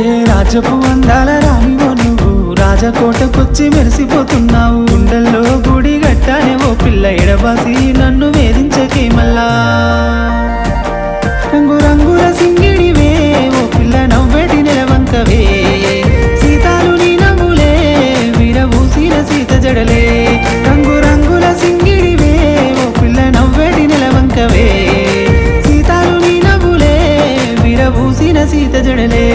ఏ రాజపు అందాల రానివో నువ్వు రాజకోటకొచ్చి మెరిసిపోతున్నావు. గుండెల్లో గుడి గట్టానే ఓ పిల్ల ఎడబాసి నన్ను వేధించకే మల్లా. రంగు రంగుల సింగిడివే ఓ పిల్ల నవ్వేటి నెలవంకవే. సీతాలు నీ నవ్వులే విరబూసిన సీత జడలే. రంగు రంగుల సింగిడివే ఓ పిల్ల నవ్వేటి నెలవంకవే. సీతాలు నీ నవ్వులే విరబూసిన సీత జడలే.